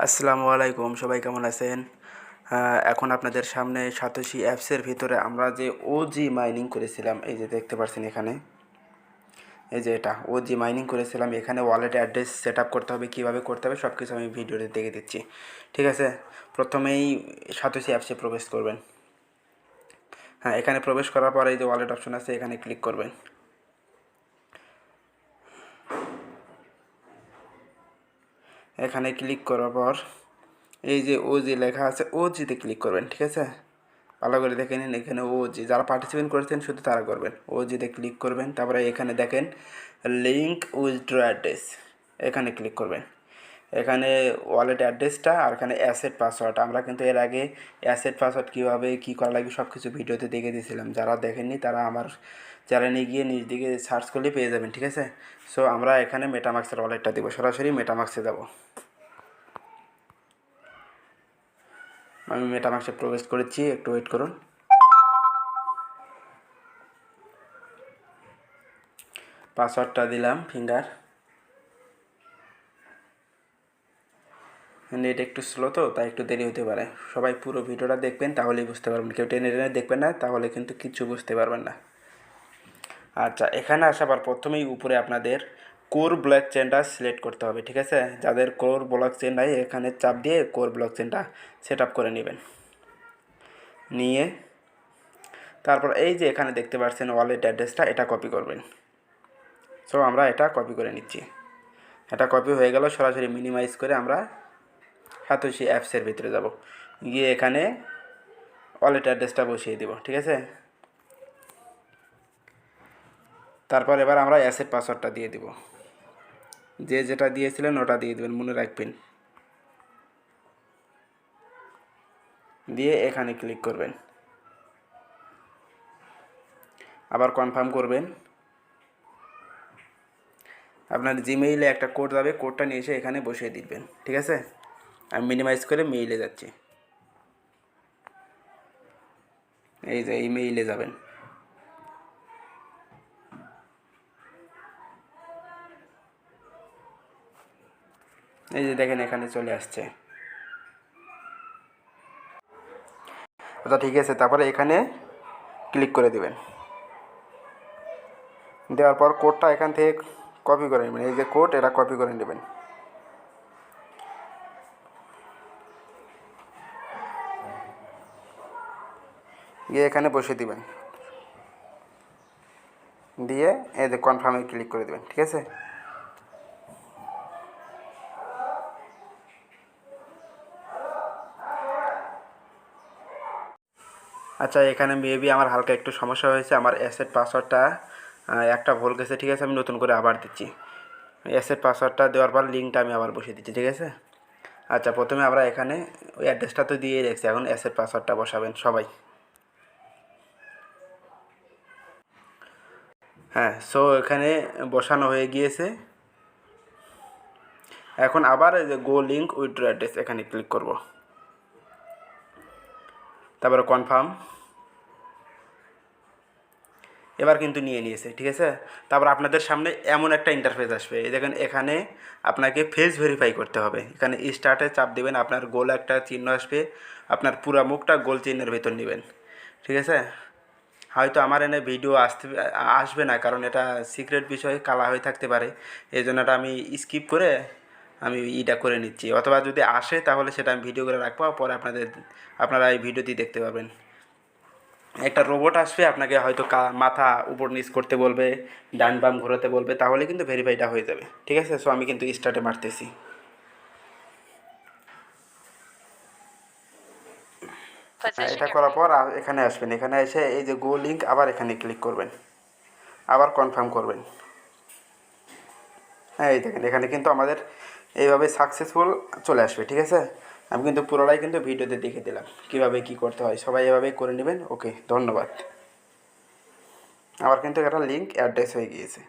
আসসালামু আলাইকুম, সবাই কেমন আছেন? এখন আপনাদের সামনে সাতোশি অ্যাপসের ভিতরে আমরা যে ওজি মাইনিং করেছিলাম, এই যে দেখতে পাচ্ছেন এখানে, এই যে এটা ওজি মাইনিং করেছিলাম। এখানে ওয়ালেট অ্যাড্রেস সেট আপ করতে হবে, কীভাবে করতে হবে সব কিছু আমি ভিডিওতে দেখে দিচ্ছি। ঠিক আছে, প্রথমেই সাতোশি অ্যাপসে প্রবেশ করবেন। হ্যাঁ, এখানে প্রবেশ করার পরে এই যে ওয়ালেট অপশন আছে, এখানে ক্লিক করবেন। এখানে ক্লিক করার পর এই যে ওজি লেখা আছে, ওজিতে ক্লিক করবেন। ঠিক আছে, ভালো করে দেখে নিন, এখানে ওজি যারা পার্টিসিপেট করেছেন শুধু তারা করবেন। ওজিতে ক্লিক করবেন, তারপরে এখানে দেখেন লিঙ্ক উইথড্র অ্যাড্রেস, এখানে ক্লিক করবেন। এখানে ওয়ালেট অ্যাড্রেসটা আর এখানে অ্যাসেট পাসওয়ার্ড। আমরা কিন্তু এর আগে অ্যাসেট পাসওয়ার্ড কীভাবে কী করা লাগবে সব কিছু ভিডিওতে দেখে দিয়েছিলাম। যারা দেখেননি তারা আমার চ্যানেলে গিয়ে নিজ দিকে সার্চ করলে পেয়ে যাবেন। ঠিক আছে, সো আমরা এখানে মেটামাক্সের ওয়ালেটটা দেবো, সরাসরি মেটামাক্সে যাব। আমি মেটামাক্সে প্রবেশ করেছি, একটু ওয়েট করুন। পাসওয়ার্ডটা দিলাম, ফিঙ্গার। নেট একটু স্লো তো, তাই একটু দেরি হতে পারে। সবাই পুরো ভিডিওটা দেখবেন, তাহলেই বুঝতে পারবেন। কেউ টেনে টেনে দেখবেন না, তাহলে কিন্তু কিচ্ছু বুঝতে পারবেন না। আচ্ছা, এখানে আসার প্রথমেই উপরে আপনাদের কোর ব্লক চেনটা সিলেক্ট করতে হবে। ঠিক আছে, যাদের কোর ব্লক চেন নাই এখানে চাপ দিয়ে কোর ব্লক চেনটা সেট আপ করে নেবেন। নিয়ে তারপর এই যে এখানে দেখতে পাচ্ছেন ওয়ালেট অ্যাড্রেসটা, এটা কপি করবেন। সো আমরা এটা কপি করে নিচ্ছি। এটা কপি হয়ে গেল, সরাসরি মিনিমাইজ করে আমরা সাতোশি অ্যাপসের ভিতরে যাব, গিয়ে এখানে ওয়ালেট অ্যাড্রেসটা বসিয়ে দেব। ঠিক আছে, তারপর এবার আমরা অ্যাসেট পাসওয়ার্ডটা দিয়ে দেব। যে যেটা দিয়েছিলেন ওটা দিয়ে দেবেন, মনে রাখবেন। দিয়ে এখানে ক্লিক করবেন, আবার কনফার্ম করবেন। আপনার জিমেইলে একটা কোড যাবে, কোডটা নিয়ে এসে এখানে বসিয়ে দিবেন। ঠিক আছে, আমি মিনিমাইজ করে মেইলে যাচ্ছি। এই যে এই মেইলে যাবেন। এই যে দেখেন এখানে চলে আসছে। আচ্ছা ঠিক আছে, তারপরে এখানে ক্লিক করে দিবেন। দেওয়ার পর কোডটা এখান থেকে কপি করে নেবেন। এই যে কোড, এটা কপি করে নেবেন। গিয়ে এখানে বসিয়ে দিবেন, দিয়ে এই যে কনফার্মে ক্লিক করে দেবেন। ঠিক আছে, আচ্ছা এখানে মেবি আমার হালকা একটু সমস্যা হয়েছে। আমার অ্যাসেট পাসওয়ার্ডটা একটা ভুল গেছে। ঠিক আছে, আমি নতুন করে আবার দিচ্ছি। অ্যাসেট পাসওয়ার্ডটা দেওয়ার পর লিঙ্কটা আমি আবার বসিয়ে দিচ্ছি। ঠিক আছে, আচ্ছা প্রথমে আমরা এখানে ওই অ্যাড্রেসটা তো দিয়ে রেখেছি, এখন অ্যাসেট পাসওয়ার্ডটা বসাবেন সবাই। হ্যাঁ, সো এখানে বসানো হয়ে গিয়েছে। এখন আবার এই যে গো লিঙ্ক উইথড্র অ্যাড্রেস, এখানে ক্লিক করব, তারপরে কনফার্ম। এবার কিন্তু নিয়ে নিয়েছে। ঠিক আছে, তারপর আপনাদের সামনে এমন একটা ইন্টারফেস আসবে, এই দেখেন এখানে আপনাকে ফেস ভেরিফাই করতে হবে। এখানে স্টার্টে চাপ দেবেন, আপনার গোল একটা চিহ্ন আসবে, আপনার পুরা মুখটা গোল চিহ্নের ভেতর নেবেন। ঠিক আছে, হয়তো আমার এনে ভিডিও আসবে না, কারণ এটা সিক্রেট বিষয়, কালা হয়ে থাকতে পারে। এই জন্য এটা আমি স্কিপ করে আমি ইটা করে নিচ্ছি। অথবা যদি আসে তাহলে সেটা আমি ভিডিও করে রাখবো, পরে আপনারা এই ভিডিওটি দেখতে পাবেন। একটা রোবট আসবে, আপনাকে হয়তো মাথা উপর নিচ করতে বলবে, ডান বাম ঘোরাতে বলবে, তাহলে কিন্তু ভেরিফাইটা হয়ে যাবে। ঠিক আছে, সো আমি কিন্তু স্টার্টে মারতেছি। এটা করার পর এখানে আসবেন, এখানে এসে এই যে গো লিঙ্ক, আবার এখানে ক্লিক করবেন, আবার কনফার্ম করবেন। হ্যাঁ, এই দেখেন এখানে কিন্তু আমাদের এইভাবে সাকসেসফুল চলে আসবে। ঠিক আছে, আমি কিন্তু পুরোটাই কিন্তু ভিডিওতে দেখে দিলাম কীভাবে কী করতে হয়। সবাই এভাবেই করে নেবেন। ওকে, ধন্যবাদ। আমার কিন্তু একটা লিঙ্ক অ্যাড্রেস হয়ে গিয়েছে।